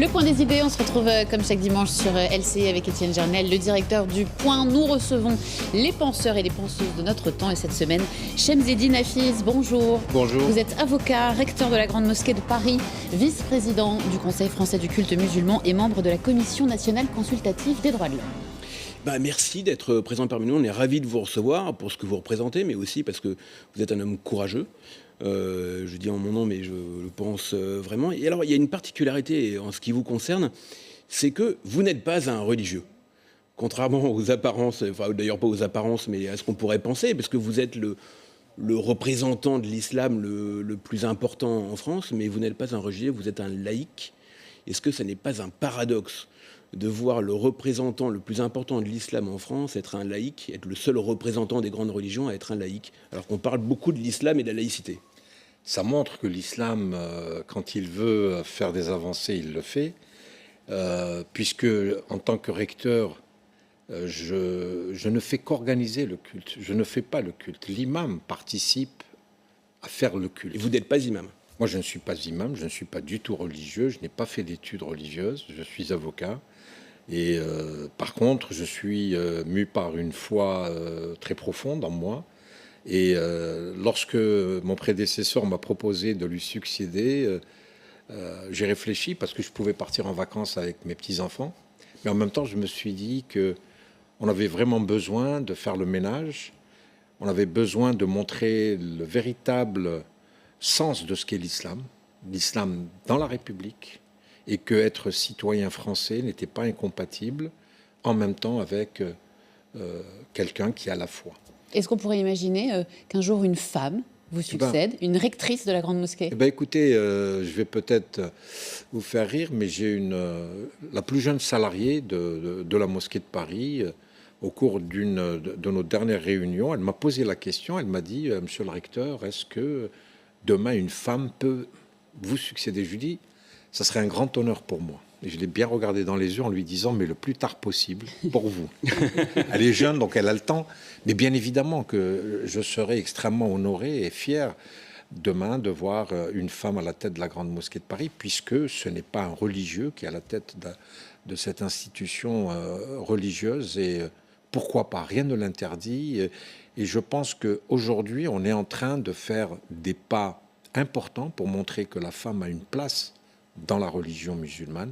Le Point des idées, on se retrouve comme chaque dimanche sur LCI avec Étienne Jarnel, le directeur du Point. Nous recevons les penseurs et les penseuses de notre temps. Et cette semaine, Chemseddine Hafiz, bonjour. Bonjour. Vous êtes avocat, recteur de la Grande Mosquée de Paris, vice-président du Conseil français du culte musulman et membre de la Commission nationale consultative des droits de l'homme. Merci d'être présent parmi nous. On est ravis de vous recevoir pour ce que vous représentez, mais aussi parce que vous êtes un homme courageux. Je dis en mon nom, mais je le pense vraiment. Et alors, il y a une particularité en ce qui vous concerne, c'est que vous n'êtes pas un religieux. Contrairement aux apparences, enfin d'ailleurs pas aux apparences, mais à ce qu'on pourrait penser, parce que vous êtes le représentant de l'islam le plus important en France, mais vous n'êtes pas un religieux, vous êtes un laïc. Est-ce que ce n'est pas un paradoxe de voir le représentant le plus important de l'islam en France être un laïc, être le seul représentant des grandes religions à être un laïc, alors qu'on parle beaucoup de l'islam et de la laïcité? Ça montre que l'islam, quand il veut faire des avancées, il le fait, puisque en tant que recteur, je ne fais qu'organiser le culte, je ne fais pas le culte. L'imam participe à faire le culte. Et vous n'êtes pas imam? Moi, je ne suis pas imam, je ne suis pas du tout religieux, je n'ai pas fait d'études religieuses, je suis avocat. Et par contre, je suis mu par une foi très profonde en moi. Et lorsque mon prédécesseur m'a proposé de lui succéder, j'ai réfléchi parce que je pouvais partir en vacances avec mes petits-enfants. Mais en même temps, je me suis dit qu'on avait vraiment besoin de faire le ménage. On avait besoin de montrer le véritable sens de ce qu'est l'islam dans la République, et que être citoyen français n'était pas incompatible en même temps avec quelqu'un qui a la foi. Est-ce qu'on pourrait imaginer qu'un jour une femme vous succède, une rectrice de la Grande Mosquée? Écoutez, je vais peut-être vous faire rire, mais j'ai la plus jeune salariée de la Mosquée de Paris. Au cours d'une de nos dernières réunions, elle m'a posé la question, elle m'a dit « Monsieur le recteur, est-ce que demain une femme peut vous succéder ?» Je lui dis « Ça serait un grand honneur pour moi. » Et je l'ai bien regardé dans les yeux en lui disant « Mais le plus tard possible pour vous. » Elle est jeune, donc elle a le temps. Mais bien évidemment que je serai extrêmement honoré et fier demain de voir une femme à la tête de la Grande Mosquée de Paris, puisque ce n'est pas un religieux qui est à la tête de cette institution religieuse. Et pourquoi pas? Rien ne l'interdit. Et je pense qu'aujourd'hui, on est en train de faire des pas importants pour montrer que la femme a une place dans la religion musulmane,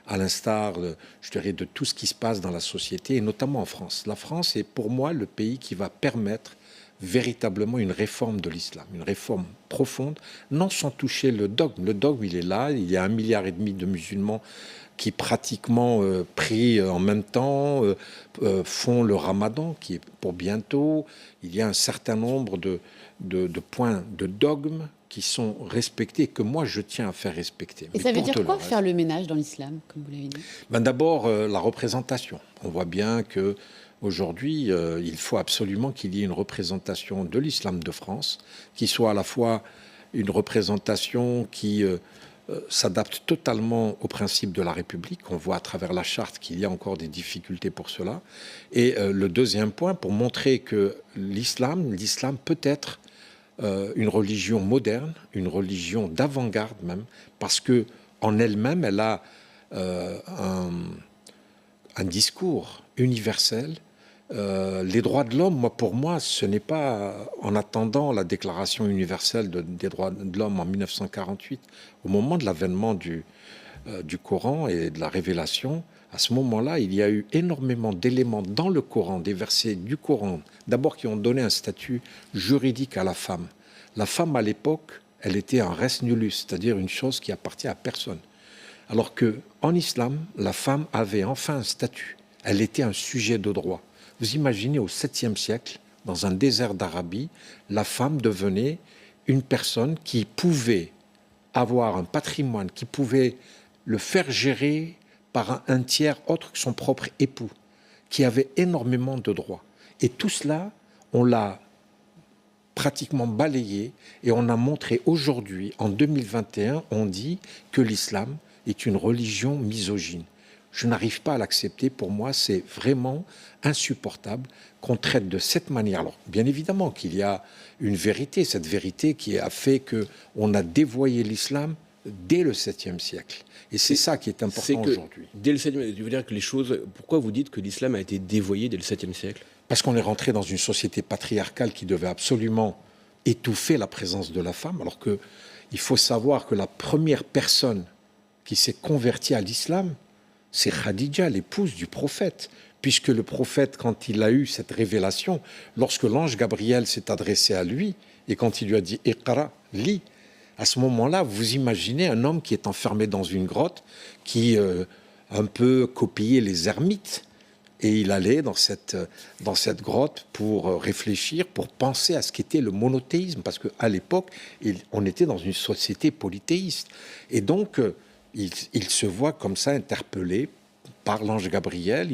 à l'instar, je dirais, de tout ce qui se passe dans la société, et notamment en France. La France est pour moi le pays qui va permettre véritablement une réforme de l'islam, une réforme profonde, non sans toucher le dogme. Le dogme, il est là, il y a 1,5 milliard de musulmans qui pratiquement prient en même temps, font le ramadan qui est pour bientôt. Il y a un certain nombre de points de dogme qui sont respectés, que moi je tiens à faire respecter. Et ça veut dire quoi, faire le ménage dans l'islam, comme vous l'avez dit? D'abord, la représentation. On voit bien qu'aujourd'hui, il faut absolument qu'il y ait une représentation de l'islam de France, qui soit à la fois une représentation qui s'adapte totalement aux principes de la République. On voit à travers la charte qu'il y a encore des difficultés pour cela. Et le deuxième point, pour montrer que l'islam peut être une religion moderne, une religion d'avant-garde même, parce que en elle-même, elle a un discours universel. Les droits de l'homme, pour moi, ce n'est pas en attendant la Déclaration universelle des droits de l'homme en 1948, au moment de l'avènement du Coran et de la révélation. À ce moment-là, il y a eu énormément d'éléments dans le Coran, des versets du Coran, d'abord qui ont donné un statut juridique à la femme. La femme, à l'époque, elle était un res nullus, c'est-à-dire une chose qui appartient à personne. Alors qu'en islam, la femme avait enfin un statut. Elle était un sujet de droit. Vous imaginez, au 7e siècle, dans un désert d'Arabie, la femme devenait une personne qui pouvait avoir un patrimoine, qui pouvait le faire gérer par un tiers autre que son propre époux, qui avait énormément de droits. Et tout cela, on l'a pratiquement balayé et on a montré aujourd'hui, en 2021, on dit que l'islam est une religion misogyne. Je n'arrive pas à l'accepter. Pour moi, c'est vraiment insupportable qu'on traite de cette manière. Alors, bien évidemment qu'il y a une vérité, cette vérité qui a fait qu'on a dévoyé l'islam dès le 7e siècle. Et c'est ça qui est important aujourd'hui. Dès le 7e, je veux dire que les choses... Pourquoi vous dites que l'islam a été dévoyé dès le 7e siècle ? Parce qu'on est rentré dans une société patriarcale qui devait absolument étouffer la présence de la femme, alors qu'il faut savoir que la première personne qui s'est convertie à l'islam, c'est Khadija, l'épouse du prophète. Puisque le prophète, quand il a eu cette révélation, lorsque l'ange Gabriel s'est adressé à lui, et quand il lui a dit « Iqra, lis », à ce moment-là, vous imaginez un homme qui est enfermé dans une grotte, qui un peu copiait les ermites, et il allait dans cette grotte pour réfléchir, pour penser à ce qu'était le monothéisme, parce qu'à l'époque, on était dans une société polythéiste. Et donc, il se voit comme ça interpellé par l'ange Gabriel,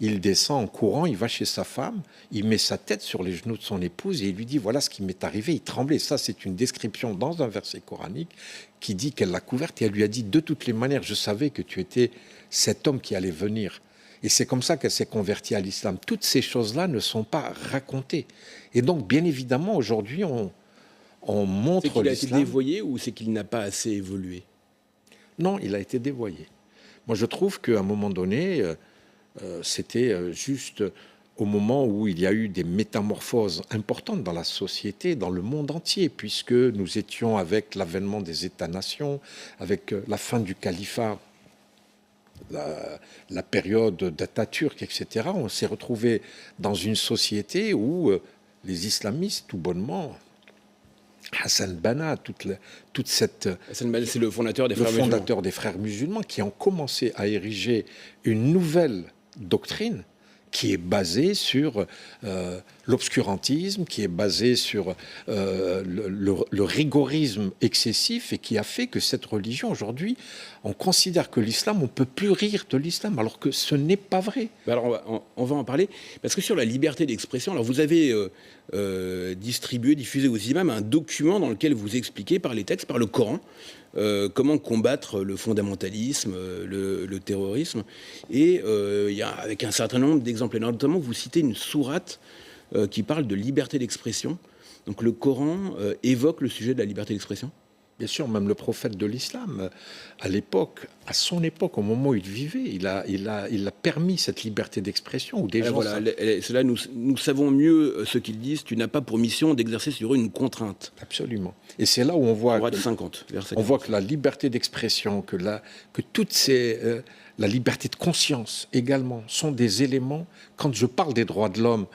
il descend en courant, il va chez sa femme, il met sa tête sur les genoux de son épouse et il lui dit « Voilà ce qui m'est arrivé ». Il tremblait. Ça, c'est une description dans un verset coranique qui dit qu'elle l'a couverte et elle lui a dit « De toutes les manières, je savais que tu étais cet homme qui allait venir ». Et c'est comme ça qu'elle s'est convertie à l'islam. Toutes ces choses-là ne sont pas racontées. Et donc, bien évidemment, aujourd'hui, on montre l'islam. C'est qu'il a été dévoyé ou c'est qu'il n'a pas assez évolué ? Non, il a été dévoyé. Moi, je trouve qu'à un moment donné... c'était juste au moment où il y a eu des métamorphoses importantes dans la société, dans le monde entier, puisque nous étions avec l'avènement des États-nations, avec la fin du califat, la période d'Atatürk, etc. On s'est retrouvé dans une société où les islamistes, tout bonnement, Hassan Banna, toute cette... Hassan Banna, c'est le fondateur des frères musulmans, qui ont commencé à ériger une nouvelle doctrine qui est basée sur l'obscurantisme, qui est basée sur le rigorisme excessif et qui a fait que cette religion, aujourd'hui, on considère que l'islam, on ne peut plus rire de l'islam, alors que ce n'est pas vrai. Alors on va en parler, parce que sur la liberté d'expression, alors vous avez diffusé aux imams un document dans lequel vous expliquez par les textes, par le Coran, comment combattre le fondamentalisme, le terrorisme, et il y a avec un certain nombre d'exemples, notamment vous citez une sourate qui parle de liberté d'expression. Donc le Coran évoque le sujet de la liberté d'expression. Bien sûr, même le prophète de l'islam, à l'époque, à son époque, au moment où il vivait, il a permis cette liberté d'expression. Où des gens cela, nous savons mieux ce qu'ils disent. Tu n'as pas pour mission d'exercer sur eux une contrainte. Absolument. Et c'est là où on voit, on voit que la liberté d'expression, que toutes ces, la liberté de conscience également, sont des éléments. Quand je parle des droits de l'homme,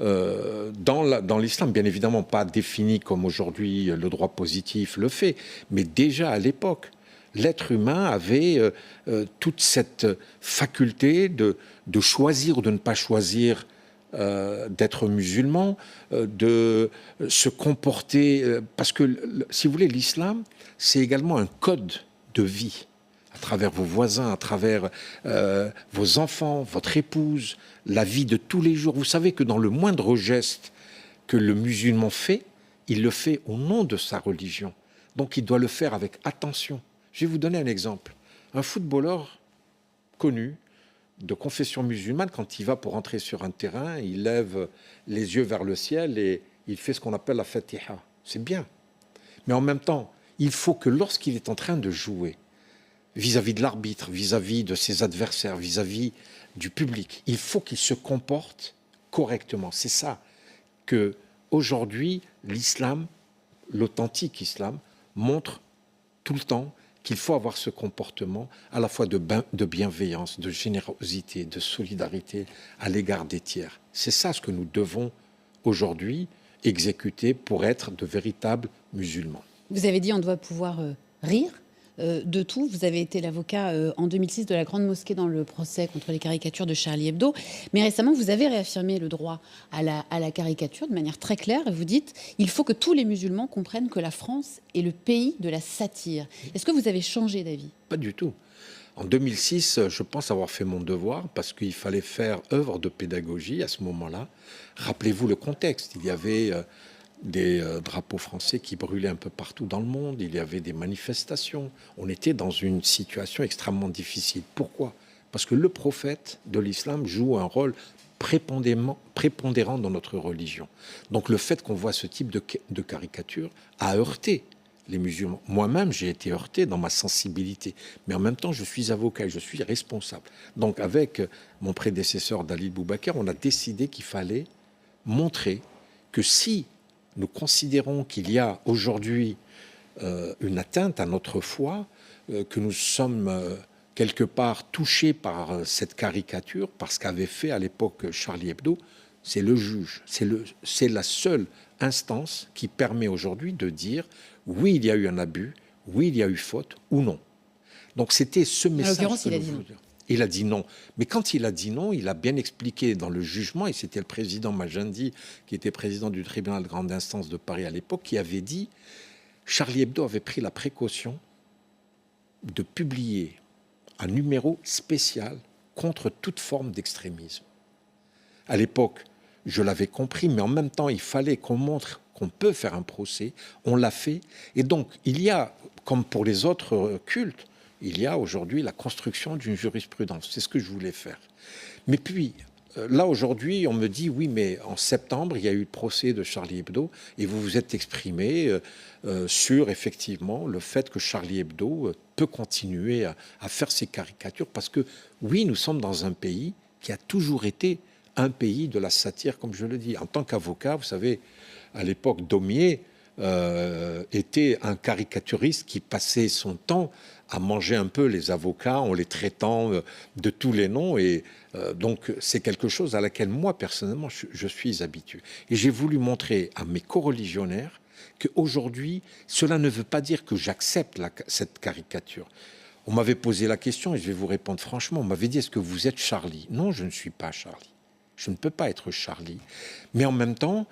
dans l'islam, bien évidemment pas défini comme aujourd'hui le droit positif le fait, mais déjà à l'époque, l'être humain avait toute cette faculté de choisir ou de ne pas choisir d'être musulman, de se comporter, parce que si vous voulez, l'islam, c'est également un code de vie. À travers vos voisins, à travers vos enfants, votre épouse, la vie de tous les jours. Vous savez que dans le moindre geste que le musulman fait, il le fait au nom de sa religion. Donc il doit le faire avec attention. Je vais vous donner un exemple. Un footballeur connu, de confession musulmane, quand il va pour entrer sur un terrain, il lève les yeux vers le ciel et il fait ce qu'on appelle la Fatiha. C'est bien. Mais en même temps, il faut que lorsqu'il est en train de jouer, vis-à-vis de l'arbitre, vis-à-vis de ses adversaires, vis-à-vis du public, il faut qu'il se comporte correctement. C'est ça que aujourd'hui l'islam, l'authentique islam, montre tout le temps qu'il faut avoir ce comportement à la fois de bienveillance, de générosité, de solidarité à l'égard des tiers. C'est ça ce que nous devons aujourd'hui exécuter pour être de véritables musulmans. Vous avez dit on doit pouvoir rire de tout. Vous avez été l'avocat en 2006 de la Grande Mosquée dans le procès contre les caricatures de Charlie Hebdo. Mais récemment, vous avez réaffirmé le droit à la caricature de manière très claire. Et vous dites il faut que tous les musulmans comprennent que la France est le pays de la satire. Est-ce que vous avez changé d'avis ? Pas du tout. En 2006, je pense avoir fait mon devoir parce qu'il fallait faire œuvre de pédagogie à ce moment-là. Rappelez-vous le contexte. Il y avait des drapeaux français qui brûlaient un peu partout dans le monde. Il y avait des manifestations. On était dans une situation extrêmement difficile. Pourquoi ? Parce que le prophète de l'islam joue un rôle prépondérant dans notre religion. Donc le fait qu'on voit ce type de caricature a heurté les musulmans. Moi-même, j'ai été heurté dans ma sensibilité. Mais en même temps, je suis avocat et je suis responsable. Donc, avec mon prédécesseur Dalil Boubacar, on a décidé qu'il fallait montrer que si nous considérons qu'il y a aujourd'hui une atteinte à notre foi, que nous sommes quelque part touchés par cette caricature, par ce qu'avait fait à l'époque Charlie Hebdo, c'est le juge, c'est la seule instance qui permet aujourd'hui de dire oui, il y a eu un abus, oui, il y a eu faute ou non. Donc c'était ce message. En l'occurrence, il a dit non. Il a dit non. Mais quand il a dit non, il a bien expliqué dans le jugement, et c'était le président Magendie, qui était président du tribunal de grande instance de Paris à l'époque, qui avait dit Charlie Hebdo avait pris la précaution de publier un numéro spécial contre toute forme d'extrémisme. À l'époque, je l'avais compris, mais en même temps, il fallait qu'on montre qu'on peut faire un procès. On l'a fait. Et donc, il y a, comme pour les autres cultes, il y a aujourd'hui la construction d'une jurisprudence. C'est ce que je voulais faire. Mais puis, là, aujourd'hui, on me dit, oui, mais en septembre, il y a eu le procès de Charlie Hebdo et vous vous êtes exprimé sur, effectivement, le fait que Charlie Hebdo peut continuer à faire ses caricatures parce que, oui, nous sommes dans un pays qui a toujours été un pays de la satire, comme je le dis. En tant qu'avocat, vous savez, à l'époque, Daumier était un caricaturiste qui passait son temps à manger un peu les avocats en les traitant de tous les noms. Et donc, c'est quelque chose à laquelle moi, personnellement, je suis habitué. Et j'ai voulu montrer à mes coreligionnaires qu'aujourd'hui, cela ne veut pas dire que j'accepte cette caricature. On m'avait posé la question, et je vais vous répondre franchement, on m'avait dit, est-ce que vous êtes Charlie? Non, je ne suis pas Charlie. Je ne peux pas être Charlie. Mais en même temps,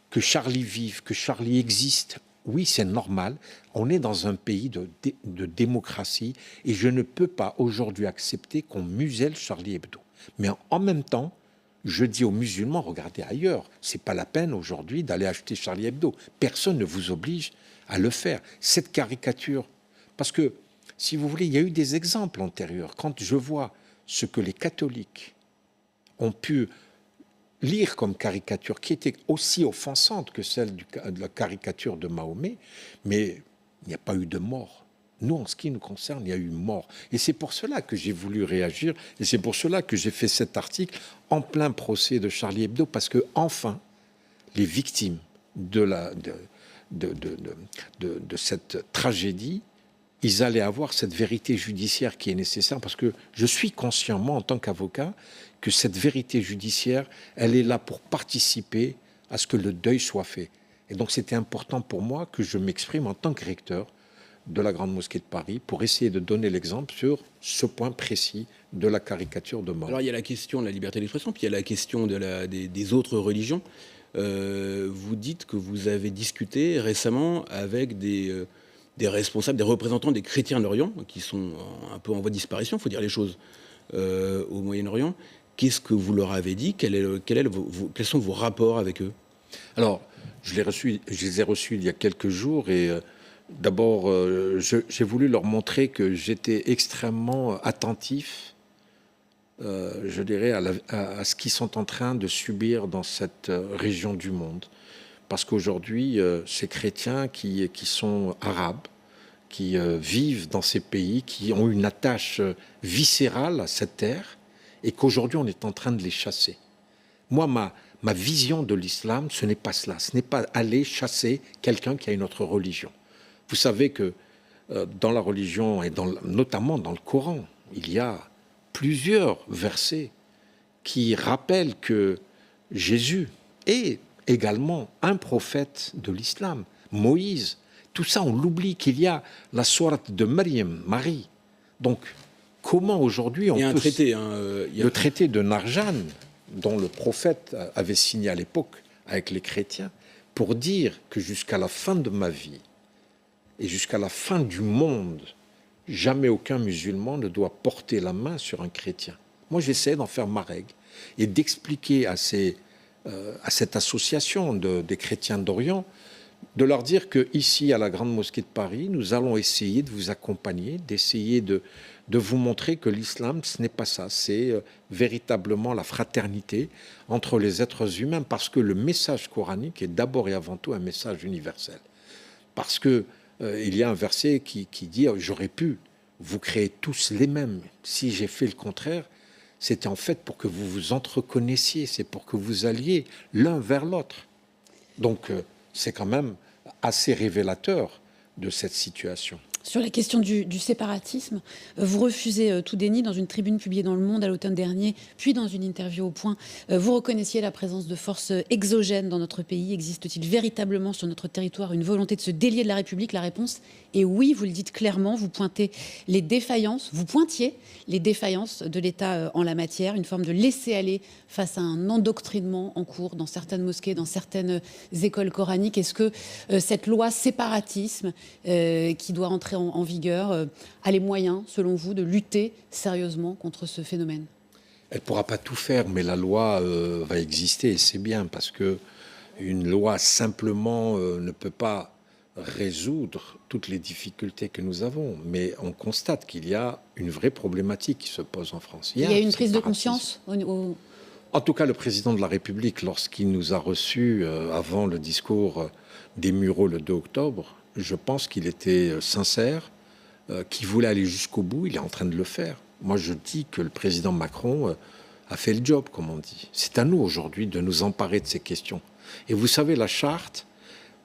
que Charlie vive, que Charlie existe, oui, c'est normal. On est dans un pays de démocratie et je ne peux pas aujourd'hui accepter qu'on muselle Charlie Hebdo. Mais en même temps, je dis aux musulmans, regardez ailleurs. C'est pas la peine aujourd'hui d'aller acheter Charlie Hebdo. Personne ne vous oblige à le faire. Cette caricature, parce que, si vous voulez, il y a eu des exemples antérieurs. Quand je vois ce que les catholiques ont pu lire comme caricature, qui était aussi offensante que celle de la caricature de Mahomet, mais il n'y a pas eu de mort. Nous, en ce qui nous concerne, il y a eu mort. Et c'est pour cela que j'ai voulu réagir, et c'est pour cela que j'ai fait cet article en plein procès de Charlie Hebdo, parce que enfin, les victimes de cette tragédie, ils allaient avoir cette vérité judiciaire qui est nécessaire, parce que je suis conscient, moi, en tant qu'avocat, que cette vérité judiciaire, elle est là pour participer à ce que le deuil soit fait. Et donc, c'était important pour moi que je m'exprime en tant que recteur de la Grande Mosquée de Paris pour essayer de donner l'exemple sur ce point précis de la caricature de mort. Alors, il y a la question de la liberté d'expression, puis il y a la question des autres religions. Vous dites que vous avez discuté récemment avec des responsables, des représentants des chrétiens d'Orient, qui sont un peu en voie de disparition, il faut dire les choses, au Moyen-Orient. Qu'est-ce que vous leur avez dit? Quels sont vos rapports avec eux? Alors, je les ai reçus il y a quelques jours et d'abord, j'ai voulu leur montrer que j'étais extrêmement attentif, je dirais, à ce qu'ils sont en train de subir dans cette région du monde. Parce qu'aujourd'hui, ces chrétiens qui sont arabes, qui vivent dans ces pays, qui ont une attache viscérale à cette terre, et qu'aujourd'hui on est en train de les chasser. Moi, ma vision de l'islam, ce n'est pas cela. Ce n'est pas aller chasser quelqu'un qui a une autre religion. Vous savez que dans la religion, et notamment dans le Coran, il y a plusieurs versets qui rappellent que Jésus est également un prophète de l'islam. Moïse, tout ça, on l'oublie, qu'il y a la sourate de Maryam, Marie. Donc, comment aujourd'hui on peut... Il y a un traité. Le traité de Narjan, dont le prophète avait signé à l'époque avec les chrétiens, pour dire que jusqu'à la fin de ma vie et jusqu'à la fin du monde, jamais aucun musulman ne doit porter la main sur un chrétien. Moi, j'essaie d'en faire ma règle et d'expliquer à cette association des chrétiens d'Orient, de leur dire qu'ici, à la Grande Mosquée de Paris, nous allons essayer de vous accompagner, d'essayer de vous montrer que l'islam, ce n'est pas ça. C'est véritablement la fraternité entre les êtres humains, parce que le message coranique est d'abord et avant tout un message universel. Parce que il y a un verset qui dit « J'aurais pu vous créer tous les mêmes. Si j'ai fait le contraire, c'était en fait pour que vous vous entreconnaissiez, c'est pour que vous alliez l'un vers l'autre. » Donc, c'est quand même assez révélateur de cette situation. Sur la question du séparatisme, vous refusez tout déni dans une tribune publiée dans Le Monde à l'automne dernier, puis dans une interview au Point. Vous reconnaissiez la présence de forces exogènes dans notre pays. Existe-t-il véritablement sur notre territoire une volonté de se délier de la République? La réponse est oui, vous le dites clairement. Vous pointiez les défaillances de l'État en la matière, une forme de laisser-aller face à un endoctrinement en cours dans certaines mosquées, dans certaines écoles coraniques. Est-ce que cette loi séparatisme qui doit entrer en vigueur a les moyens, selon vous, de lutter sérieusement contre ce phénomène? Elle ne pourra pas tout faire, mais la loi va exister, et c'est bien, parce qu'une loi simplement ne peut pas résoudre toutes les difficultés que nous avons. Mais on constate qu'il y a une vraie problématique qui se pose en France. Il y a une prise de conscience En tout cas, le président de la République, lorsqu'il nous a reçus avant le discours des Mureaux le 2 octobre, je pense qu'il était sincère, qu'il voulait aller jusqu'au bout. Il est en train de le faire. Moi, je dis que le président Macron a fait le job, comme on dit. C'est à nous aujourd'hui de nous emparer de ces questions. Et vous savez, la charte,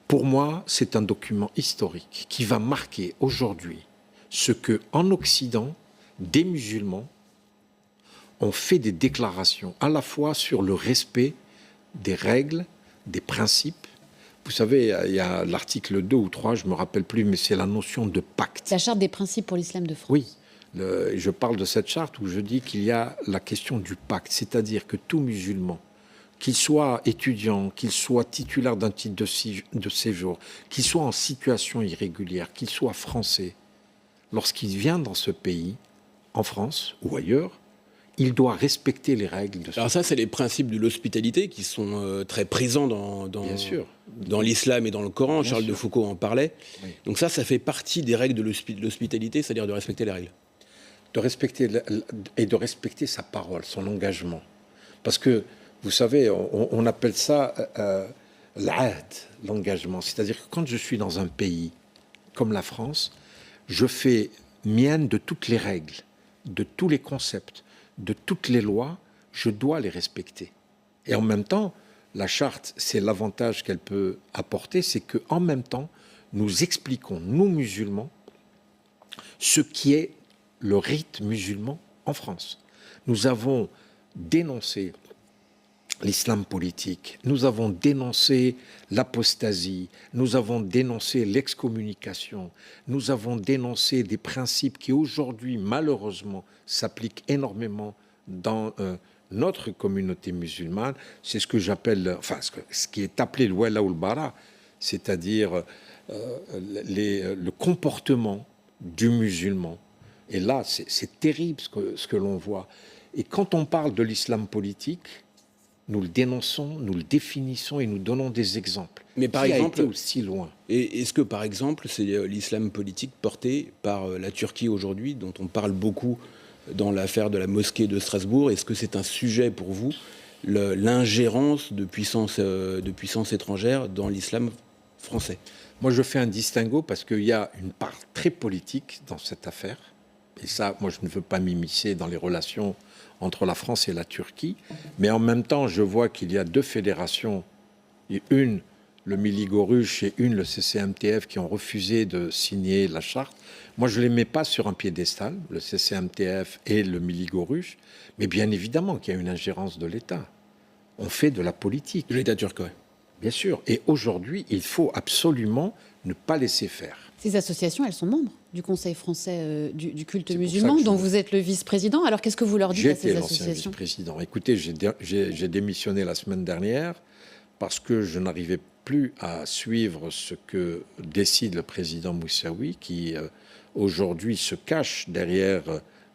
pour moi, c'est un document historique qui va marquer aujourd'hui ce que, en Occident, des musulmans ont fait des déclarations à la fois sur le respect des règles, des principes. Vous savez, il y a l'article 2 ou 3, je ne me rappelle plus, mais c'est la notion de pacte. La charte des principes pour l'islam de France. Oui, je parle de cette charte où je dis qu'il y a la question du pacte, c'est-à-dire que tout musulman, qu'il soit étudiant, qu'il soit titulaire d'un titre de séjour, qu'il soit en situation irrégulière, qu'il soit français, lorsqu'il vient dans ce pays, en France ou ailleurs, il doit respecter les règles de ce Alors ça, c'est les principes de l'hospitalité qui sont très présents Bien sûr. dans l'islam et dans le Coran. Bien Charles sûr. de Foucault en parlait. Oui. Donc ça fait partie des règles de l'hospitalité, c'est-à-dire de respecter les règles. De respecter et de respecter sa parole, son engagement. Parce que, vous savez, on appelle ça l'ahd, l'engagement. C'est-à-dire que quand je suis dans un pays comme la France, je fais mienne de toutes les règles, de tous les concepts, de toutes les lois, je dois les respecter. Et en même temps, la charte, c'est l'avantage qu'elle peut apporter, c'est qu'en même temps, nous expliquons, nous musulmans, ce qui est le rite musulman en France. Nous avons dénoncé l'islam politique, nous avons dénoncé l'apostasie, nous avons dénoncé l'excommunication, nous avons dénoncé des principes qui aujourd'hui, malheureusement, s'appliquent énormément dans notre communauté musulmane. C'est ce que j'appelle, ce qui est appelé le wala ou le bara, c'est-à-dire le comportement du musulman. Et là, c'est terrible ce que l'on voit. Et quand on parle de l'islam politique, nous le dénonçons, nous le définissons et nous donnons des exemples. Mais par Qui exemple, a été aussi loin. Et est-ce que, par exemple, c'est l'islam politique porté par la Turquie aujourd'hui, dont on parle beaucoup dans l'affaire de la mosquée de Strasbourg? Est-ce que c'est un sujet pour vous, l'ingérence de puissances étrangères dans l'islam français? Moi, je fais un distinguo parce qu'il y a une part très politique dans cette affaire. Et ça, moi, je ne veux pas m'immiscer dans les relations entre la France et la Turquie. Mais en même temps, je vois qu'il y a deux fédérations, une, le Miligorush, et une, le CCMTF, qui ont refusé de signer la charte. Moi, je ne les mets pas sur un piédestal, le CCMTF et le Miligorush, mais bien évidemment qu'il y a une ingérence de l'État. On fait de la politique. De l'État turc, oui. Bien sûr. Et aujourd'hui, il faut absolument ne pas laisser faire. Ces associations, elles sont membres du Conseil français du culte C'est pour musulman, ça que dont vous êtes le vice-président. Alors, qu'est-ce que vous leur dites à ces J'étais l'ancien associations? vice-président. Écoutez, j'ai démissionné la semaine dernière parce que je n'arrivais plus à suivre ce que décide le président Moussaoui, qui aujourd'hui se cache derrière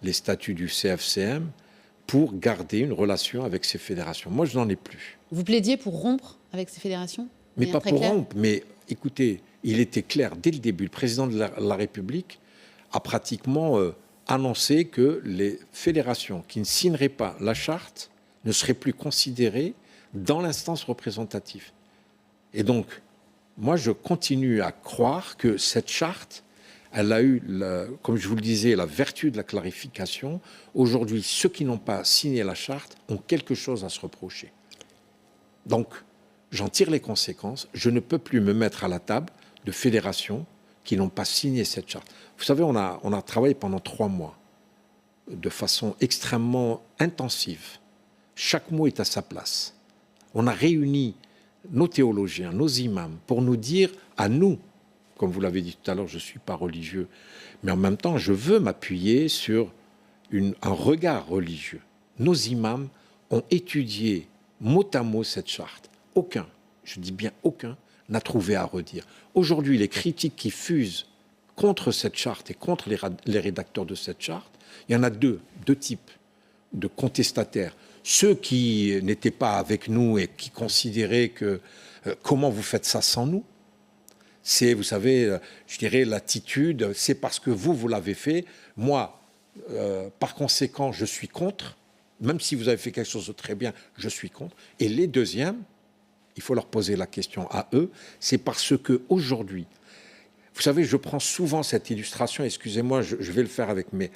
les statuts du CFCM pour garder une relation avec ces fédérations. Moi, je n'en ai plus. Vous plaidiez pour rompre avec ces fédérations? Mais pas Très pour clair. rompre, mais écoutez, il était clair dès le début. Le président de la République a pratiquement annoncé que les fédérations qui ne signeraient pas la charte ne seraient plus considérées dans l'instance représentative. Et donc, moi, je continue à croire que cette charte, elle a eu, comme je vous le disais, la vertu de la clarification. Aujourd'hui, ceux qui n'ont pas signé la charte ont quelque chose à se reprocher. Donc, j'en tire les conséquences. Je ne peux plus me mettre à la table de fédérations qui n'ont pas signé cette charte. Vous savez, on a travaillé pendant 3 mois de façon extrêmement intensive. Chaque mot est à sa place. On a réuni nos théologiens, nos imams, pour nous dire à nous, comme vous l'avez dit tout à l'heure, je ne suis pas religieux, mais en même temps, je veux m'appuyer sur un regard religieux. Nos imams ont étudié mot à mot cette charte. Aucun, je dis bien aucun, n'a trouvé à redire. Aujourd'hui, les critiques qui fusent contre cette charte et contre les rédacteurs de cette charte, il y en a deux types de contestataires. Ceux qui n'étaient pas avec nous et qui considéraient que comment vous faites ça sans nous? C'est, vous savez, je dirais l'attitude, c'est parce que vous l'avez fait. Moi, par conséquent, je suis contre. Même si vous avez fait quelque chose de très bien, je suis contre. Et les deuxièmes, il faut leur poser la question à eux, c'est parce qu'aujourd'hui, vous savez, je prends souvent cette illustration, excusez-moi, je vais le faire avec mes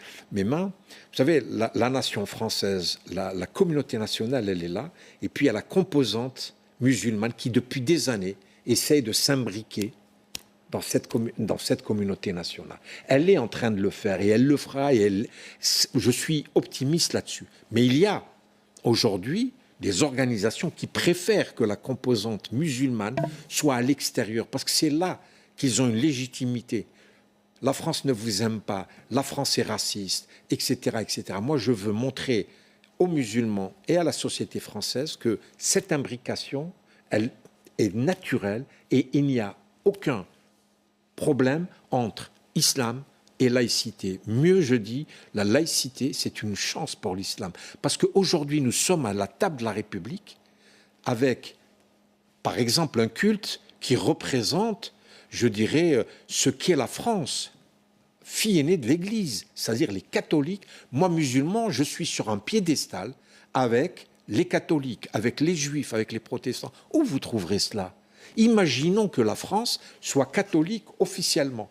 mains. Vous savez, la nation française, la communauté nationale, elle est là. Et puis, il y a la composante musulmane qui, depuis des années, essaye de s'imbriquer dans cette communauté nationale. Elle est en train de le faire et elle le fera. Je suis optimiste là-dessus. Mais il y a aujourd'hui des organisations qui préfèrent que la composante musulmane soit à l'extérieur, parce que c'est là qu'ils ont une légitimité. La France ne vous aime pas, la France est raciste, etc., etc. Moi, je veux montrer aux musulmans et à la société française que cette imbrication, elle est naturelle et il n'y a aucun problème entre islam et laïcité. Mieux, je dis, la laïcité, c'est une chance pour l'islam. Parce qu'aujourd'hui, nous sommes à la table de la République avec, par exemple, un culte qui représente, je dirais, ce qu'est la France, fille aînée de l'Église, c'est-à-dire les catholiques. Moi, musulman, je suis sur un piédestal avec les catholiques, avec les juifs, avec les protestants. Où vous trouverez cela? Imaginons que la France soit catholique officiellement.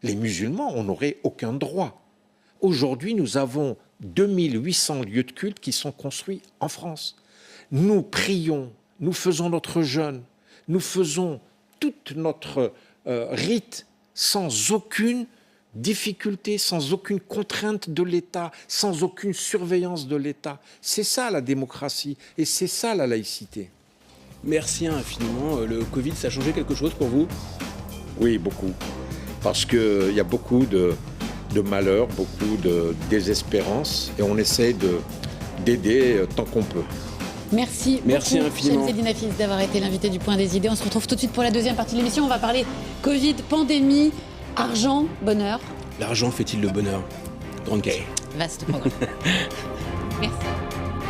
Les musulmans, on n'aurait aucun droit. Aujourd'hui, nous avons 2800 lieux de culte qui sont construits en France. Nous prions, nous faisons notre jeûne, nous faisons toute notre rite sans aucune difficulté, sans aucune contrainte de l'État, sans aucune surveillance de l'État. C'est ça la démocratie et c'est ça la laïcité. Merci infiniment. Le Covid, ça a changé quelque chose pour vous? Oui, beaucoup. Parce qu'il y a beaucoup de malheur, beaucoup de désespérance et on essaie d'aider tant qu'on peut. Merci beaucoup, infiniment. Chemseddine Hafiz, d'avoir été l'invité du Point des idées. On se retrouve tout de suite pour la deuxième partie de l'émission. On va parler Covid, pandémie, argent, bonheur. L'argent fait-il le bonheur? Grande question. Vaste programme. Merci.